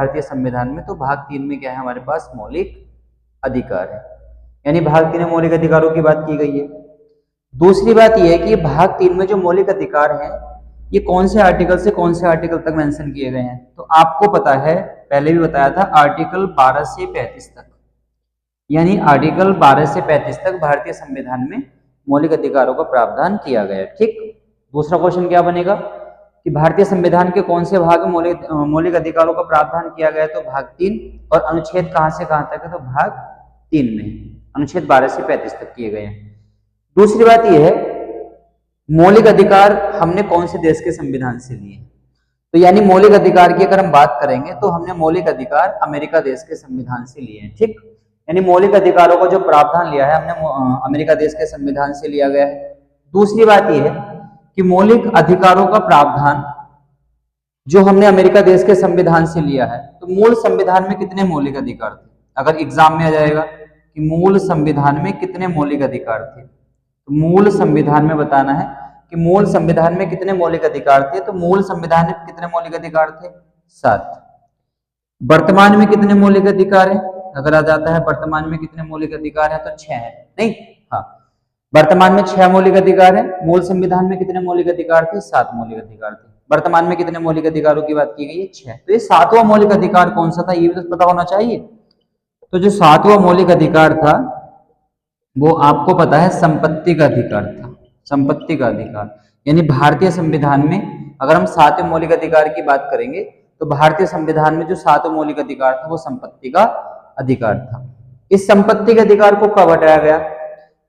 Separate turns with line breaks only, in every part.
भारतीय संविधान में, तो भाग 3 में क्या है हमारे पास मौलिक अधिकार है, यानी भाग 3 में मौलिक अधिकारों की बात की गई है। दूसरी बात यह है कि भाग 3 में जो मौलिक अधिकार हैं ये कौन से आर्टिकल से कौन से आर्टिकल तक मेंशन किए गए हैं, तो आपको पता है, पहले भी बताया था, आर्टिकल 12 से 35 तक, यानी आर्टिकल 12 से 35 तक भारतीय संविधान में मौलिक अधिकारों का प्रावधान किया गया है। ठीक, दूसरा क्वेश्चन क्या बनेगा कि भारतीय संविधान के कौन से भाग में मौलिक अधिकारों का प्रावधान किया गया है, तो भाग 3, और अनुच्छेद कहां से कहां तक है, तो भाग 3 में अनुच्छेद 12 से 35 तक किए गए हैं। दूसरी बात यह है मौलिक अधिकार हमने कौन से देश के संविधान से लिए, तो यानी मौलिक अधिकार की अगर हम बात करेंगे तो हमने मौलिक अधिकार अमेरिका देश के संविधान से लिए हैं। ठीक, यानी मौलिक अधिकारों का जो प्रावधान लिया है हमने अमेरिका देश के संविधान से लिया गया है। दूसरी बात यह है कि मौलिक अधिकारों का प्रावधान जो हमने अमेरिका देश के संविधान से लिया है, तो मूल संविधान में कितने मौलिक अधिकार थे, अगर एग्जाम में आ जाएगा कि मूल संविधान में कितने मौलिक अधिकार थे, तो मूल संविधान में बताना है कि मूल संविधान में कितने मौलिक अधिकार थे, तो मूल संविधान में कितने मौलिक अधिकार थे, 7। वर्तमान में कितने मौलिक अधिकार है, अगर आ जाता है वर्तमान में कितने मौलिक अधिकार है, तो 6 है, नहीं, हाँ, वर्तमान में 6 मौलिक अधिकार है। मूल संविधान में कितने मौलिक अधिकार थे, 7 मौलिक अधिकार थे। वर्तमान में कितने मौलिक अधिकारों की बात की गई है, 6। तो ये 7वां मौलिक अधिकार कौन सा था, ये भी तो पता होना चाहिए। तो जो 7वां मौलिक अधिकार था वो आपको पता है संपत्ति का अधिकार था, संपत्ति का अधिकार, यानी भारतीय संविधान में अगर हम 7वें मौलिक अधिकार की बात करेंगे तो भारतीय संविधान में जो 7वां मौलिक अधिकार था वो संपत्ति का अधिकार था। इस संपत्ति के अधिकार को कब हटाया गया,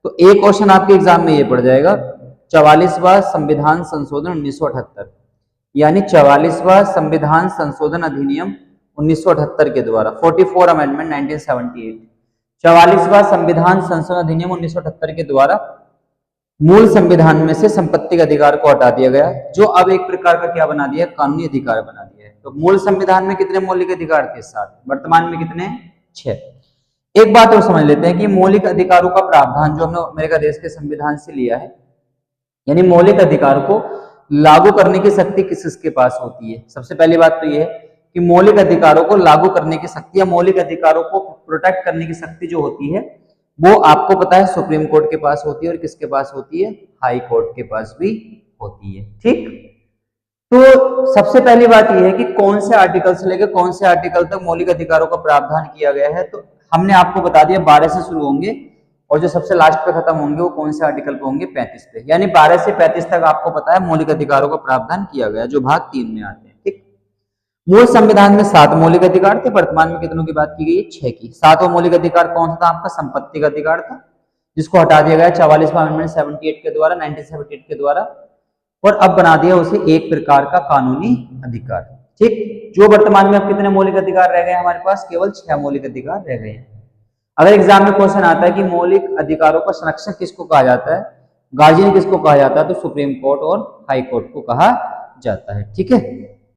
तो एक क्वेश्चन आपके एग्जाम में ये पड़ जाएगा, 44वां संविधान संशोधन 1978, यानी 44वां संविधान संशोधन अधिनियम 1978 के द्वारा, 44 अमेंडमेंट 1978, 44वां संविधान संशोधन अधिनियम 1978 के द्वारा मूल संविधान में से संपत्ति के अधिकार को हटा दिया गया, जो अब एक प्रकार का क्या बना दिया, कानूनी अधिकार बना दिया है। तो मूल संविधान में कितने मौलिक अधिकार थे, 7, वर्तमान में कितने, 6। एक बात और समझ लेते हैं कि मौलिक अधिकारों का प्रावधान जो हमने अमेरिका देश के संविधान से लिया है, यानी मौलिक अधिकार को लागू करने की शक्ति किस किसके पास होती है। सबसे पहली बात तो यह है कि मौलिक अधिकारों को लागू करने की शक्ति या मौलिक अधिकारों को प्रोटेक्ट करने की शक्ति जो होती है वो आपको पता है सुप्रीम कोर्ट के पास होती है, और किसके पास होती है, हाई कोर्ट के पास भी होती है। ठीक, तो सबसे पहली बात यह है कि कौन से आर्टिकल से लेकर कौन से आर्टिकल तक मौलिक अधिकारों का प्रावधान किया गया है, तो हमने आपको बता दिया 12 से शुरू होंगे और जो सबसे लास्ट पे खत्म होंगे वो कौन से आर्टिकल पे होंगे, 35 पे, यानी 12 से 35 तक आपको पता है मौलिक अधिकारों का प्रावधान किया गया जो भाग 3 में आते हैं। ठीक, मूल संविधान में 7 मौलिक अधिकार थे, वर्तमान में कितनों की बात की गई है, 6 की। 7वां मौलिक अधिकार कौन सा था, आपका संपत्ति का अधिकार था, जिसको हटा दिया गया 44वां अमेंडमेंट 78 के द्वारा, 1978 के द्वारा, और अब बना दिया उसे एक प्रकार का कानूनी अधिकार। ठीक, जो वर्तमान में अब कितने मौलिक अधिकार रह गए हमारे पास, केवल 6 मौलिक अधिकार रह गए हैं। अगर एग्जाम में क्वेश्चन आता है कि मौलिक अधिकारों का संरक्षक किसको कहा जाता है, गार्जियन किसको कहा जाता है, तो सुप्रीम कोर्ट और हाई कोर्ट को कहा जाता है। ठीक है।